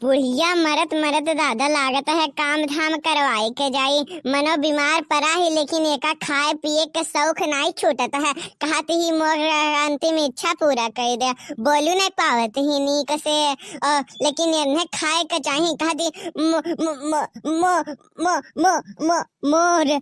बुढ़िया मरत मरत दादा लागत है काम धाम करवाए के जाई। मनो बीमार पड़ा ही लेकिन एका खाए पिए के शौक नहीं छूटत है। कहत ही मोर अंतिम इच्छा पूरा कर दे। बोलू नहीं पावत ही नीक से लेकिन इन्हें खाए के चाहिए। कहती मो मो मो मो मो मो मोर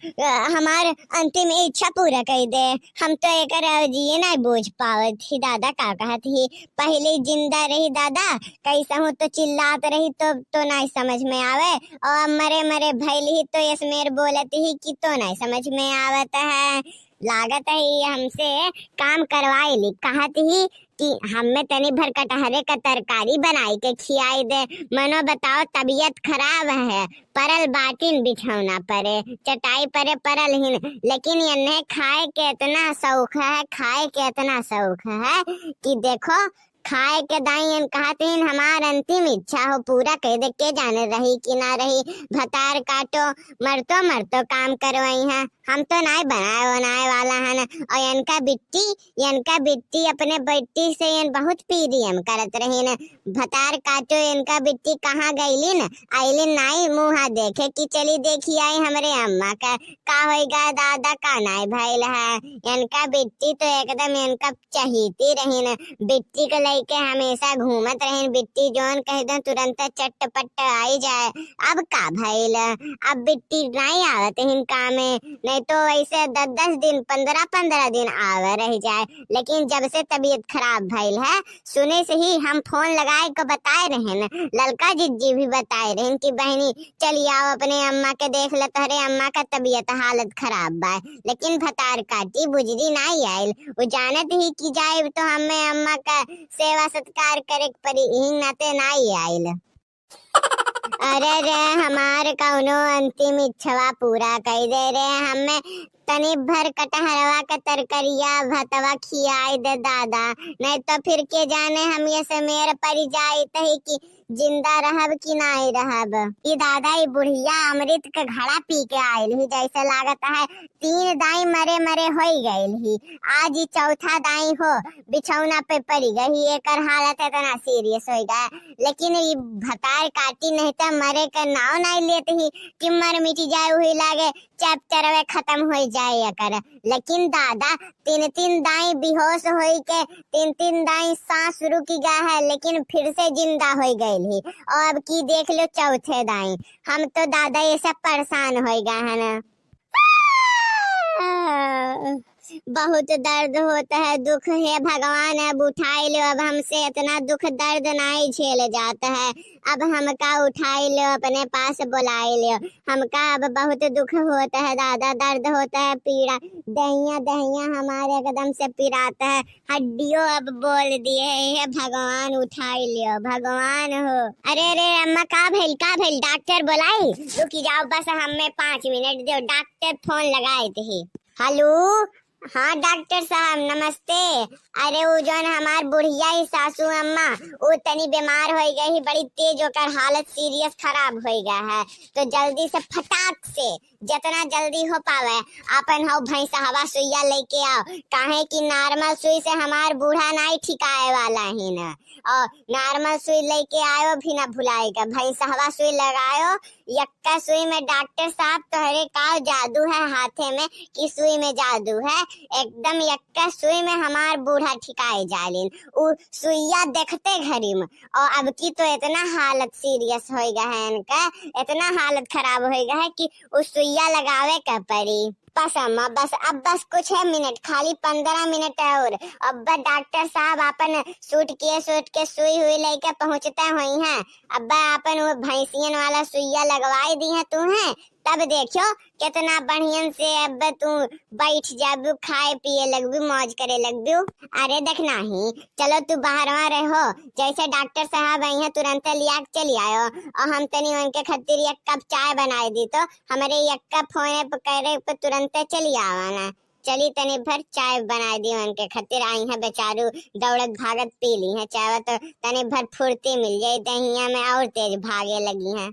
हमार अंतिम इच्छा पूरा कर दे। हम तो एक जिए नहीं बूझ पावत ही। दादा का कहत ही पहले जिंदा रही दादा कैसा हूँ तो चिल्लात रही तो नहीं समझ में आवे और मरे मरे भैल ही तो इसमें बोलती ही कि तो नहीं समझ में आवत है। लागत है हमसे काम करवाई ली। कहत ही कि हमें तनी भर कटहरे का तरकारी बनाई के खियाई दे। मनो बताओ तबीयत खराब है परल बाटिन बिछौना परे चटाई परे परल ही लेकिन इन्हें खाए के इतना शौक है खाए के इतना शौक है कि देखो खाए के दाई कहते हैं हमार अंतिम इच्छा हो पूरा कह दे के जाने रही कि ना रही। भतार काटो मरतो काम करवाई है। हम तो नहीं बनाए वाला है ना। और इनका बिट्टी अपने बेटी से इन बहुत प्रियम करत रही न। भतार काटो इनका बिट्टी कहाँ गईली न आईली नहीं मुँह देखे कि चली देखी आई हमरे अम्मा का होगा दादा का नहीं भइल है। इनका बिट्टी तो एकदम इनका चहीती रही न। बिट्टी को के हमेशा घूमत रहे। बिट्टी जोन कह दे तुरंत चटपट आई जाए। अब का भइल अब बिट्टी नहीं आवत हिंका में नहीं तो ऐसे 10-10 दिन 15-15 दिन आवे रह जाए। लेकिन जब से तबीयत खराब भइल है सुने से ही हम फोन लगाए को बताए रहे न। ललका जिज्जी भी बताए रहे कि बहनी चली आओ अपने अम्मा के देख ले तोहरे अम्मा का तबीयत हालत खराब बा। लेकिन भतार काटी बुजरी नहीं आयल। वो जानत ही कि जाए तो हमें अम्मा का सेवा सत्कार करे परी ही नाते नहीं आयल। अरे रे हमारे कौनो अंतिम इच्छा पूरा कर दे रे। हमें तनी भर कटहरवा का तरकरिया भतवा खियाई दे दादा नहीं तो फिर के जाने हम ये से मेरे परी जाई तही कि जिंदा रहब कि नहीं रहब। ये दादा ये बुढ़िया अमृत का घड़ा पी के आयल ही जैसे लागत है 3 दाई मरे मरे हो गईल ही। आज ही चौथा दाई हो बिछौना पे पड़ी गई। एक हालत इतना सीरियस हो गया। लेकिन ये भतार काटी नहीं तो मरे का नाव नहीं लेते ही कि मर मिटी जाए हुई लागे चैप्टर वे खत्म हो जाए कर। लेकिन दादा 3-3 दाई बेहोश हो के 3-3 दाई सांस रुकी गया है लेकिन फिर से जिंदा हो गई ही। और अब की देख लो चौथे दाई। हम तो दादा ये सब परेशान हो गए है ना। बहुत दर्द होता है दुख है भगवान अब उठाई लो। अब हमसे इतना दुख दर्द नहीं झेल जाता है। अब हमका उठाई लो अपने पास बुलाई लो। हमका अब बहुत दुख होता है दादा दर्द होता है पीड़ा दहिया हमारे एकदम से पिराता है। हड्डियों अब बोल दिए है भगवान उठाई लियो भगवान हो। अरे रे अम्मा का भेल डॉक्टर बुलाई रुकी जाओ बस हमें 5 मिनट दो। डॉक्टर फोन लगाए थे। हेलो हाँ डॉक्टर साहब नमस्ते। अरे वो जौन हमार बुढ़िया ही सासू अम्मा वो तनी बीमार हो गई बड़ी तेज होकर हालत सीरियस खराब हो गया है। तो जल्दी से फटाक से जितना जल्दी हो पावे अपन हो भैंसा हवा सुइया लेके आओ। काहे कि नॉर्मल सुई से हमार बूढ़ा नहीं ठिकाए वाला ही ना। और नॉर्मल सुई लेके आयो भी ना भुलाएगा। भैंसा हवा सुई लगायो। यक्का सुई में डॉक्टर साहब तोहरे का जादू है हाथे में कि सुई में जादू है। एकदम यक्का सुई में हमार बूढ़ा ठिकाए जालिन। उ सुइया देखते घड़ी में और अब की तो इतना हालत सीरियस हो गया है इनका इतना हालत खराब हो गया है कि उस सुइया लगावे का पड़ी। बस अम्मा बस कुछ है मिनट खाली 15 मिनट और। अब डॉक्टर साहब अपन सूट के सुई हुई लेके पहुँचते हुई हैं। अब अपन वो भैंसियन वाला सुइया लगवाई दी है तू है तब देखियो कितना बढ़िया से अब तू बैठ जाबू खाए पिए लगबू मौज करे लगबू। अरे देखना ही चलो तू बाहर रहो जैसे डॉक्टर साहब आई है तुरंत लिया चली आयो। और हम तनी उनके खातिर 1 कप चाय बनाई दी तो हमारे 1 कप फोन पे करे पे तुरंत चली आवाना। चली तनी भर चाय बना दी उनके खातिर आई है बेचारू दौड़त भागत पी ली है चाय तो तनी भर फुर्ती मिल जाए दहिया में और तेज भागे लगी है।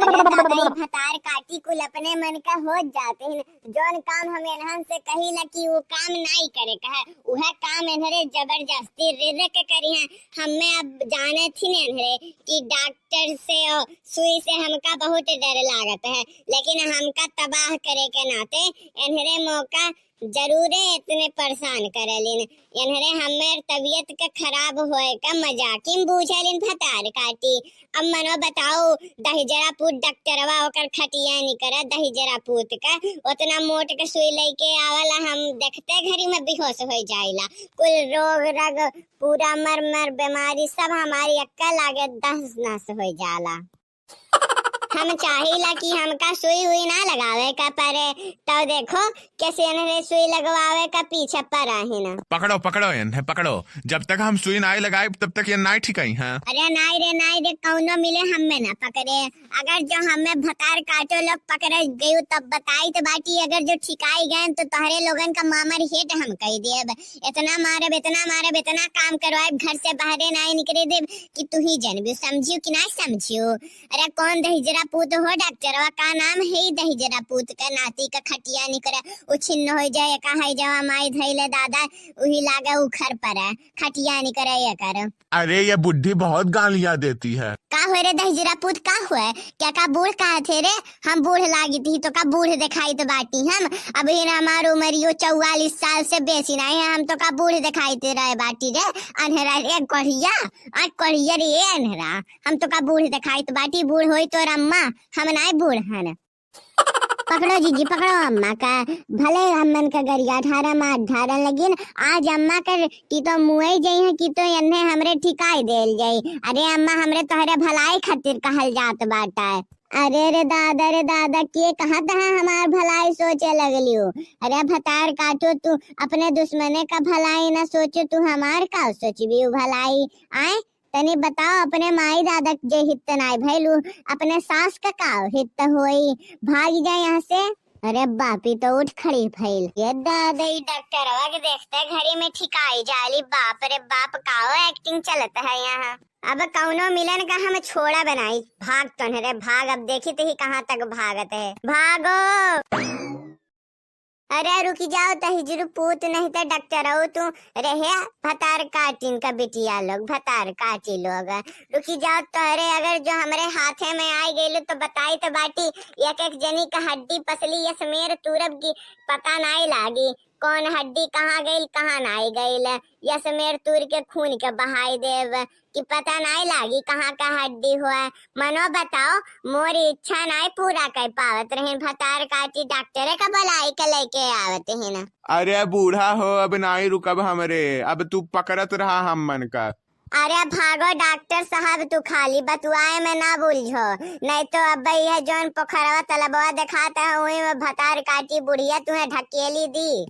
अरे दादा ई भतार काटी कुल अपने मन का हो जाते हैं। जौन काम हम इन्हन से कहिला कि वो काम नहीं करे कहे वह काम इन्हरे जबरदस्ती रे के करी हैं। हमें अब जाने थी न इन्हरे कि डॉक्टर से और सुई से हमका बहुत डर लागत है, लेकिन हमका तबाह करे के नाते इन्हरे मौका जरूर इतने परेशान करेलिन। इन्हरे हमें तबीयत का खराब होए का मजाकिन बूझलिन भतार काटी। अब मनो बताओ दहिजरा पूत डॉक्टरवा ओकर खटिया नहीं करे दहिजरा पूत का उतना मोट के सुई लेके आवला हम देखते घड़ी में बेहोश हो जाइला। कुल रोग रग पूरा मर मर बीमारी सब हमारी अक्का लागे दस नस हो जाला। हम चाहिला कि हमका सुई हुई ना लगावे का परे, तो देखो कैसे इन्हें सुई लगवावे का पीछे पड़ा है ना। पकड़ो पकड़ो इन्हें पकड़ो, जब तक हम सुई नहीं लगाए तब तक ये नहीं ठिकाई हैं। अरे नहीं रे कौनो मिले हमें ना पकड़े। अगर जो हमें भतार काटो लोग पकड़े गए तब बताई तो बाटी, अगर जो ठिकाई गए तो तोहरे लोगन का मामर हेट हम कह देब। इतना मारे इतना काम करवाए घर से बाहर नहीं निकले देब कि तू ही जानबी। समझियो कि ना समझियो? अरे कौन दहिजरा पूत हो डॉक्टरवा का नाम है दहिजरा पूत का नाती का खटिया नहीं करे उ छिन्न हो जाए का है जवा माई धैले दादा उही लागे उखर पड़े खटिया नहीं करे ये कर। अरे ये बुढ़ी बहुत गालियां देती है। का हुए रे दहिजरा पूत का हुए? क्या का बूढ़ कहा थे रे? हम बूढ़ लागी थी तो का बूढ़ दिखाई तो बाटी हम अभी हमार उम्र 44 साल से बेसी नहीं है। हम तो का बूढ़ दिखाई दे रहे बाटी रे अनहरा रे कोढ़िया रे अनहरा। हम तो का बूढ़ दिखाई तो बाटी बूढ़ होई तो अम्मा हम नहीं बूढ़ हन। पकड़ो जीजी पकड़ो अम्मा का भले हमन का गरिया 18 माह 18 लगिन आज अम्मा कर की तो मुए जाई है कि तो इन्हें हमरे ठिकाई देल जाई। अरे अम्मा हमरे तोहरे भलाई खातिर कहल जात बाटा है। अरे रे दादा के कहा तहा हमार भलाई सोचे लगलियो। अरे भतार काटो तू अपने दुश्मने का भलाई ना सोचो तू हमार का सोचबी भलाई। आए तनी बताओ अपने माई दादा जे हित नाई भैलू अपने सास का हित होई भाग जाए यहाँ से। अरे बापी तो उठ खड़ी भइल। ये दादा डॉक्टरवा के देखते घड़ी में ठिकाई जाली। बाप रे बाप काओ एक्टिंग चलता है यहाँ। अब कौनो मिलन का हम छोड़ा बनाई भाग तो रे भाग। अब देखी तो ही कहाँ तक भागत है भागो। अरे रुकी जाओ तहिजरू पूत नहीं तो डॉक्टर हो तू रहे भतार काटिन का बिटिया लोग भतार काटी लोग। रुकी जाओ तो अरे अगर जो हमारे हाथे में आई गई तो बताई तो बाटी एक जनी का हड्डी पसली या समेर तुरब की पता नहीं लागी कौन हड्डी कहाँ गई कहाँ नहीं गई। या समेर तुर के खून के बहाई देव कि पता नहीं लागी कहाँ का हड्डी हुआ। मनो बताओ मोरी इच्छा नहीं पूरा कर पावत रहे भतार काटी डॉक्टर का बुलाई के लेके आवत है ना। अरे बूढ़ा हो अब नहीं रुकब हमरे, अब तू पकड़त रहा हम मन का। अरे भागो डॉक्टर साहब तू खाली बतुआए में ना बुझो नहीं तो अब यह जौन पोखरवा तलबवा दिखाता है वही में भतार काटी बुढ़िया तुम्हें ढकेली दी।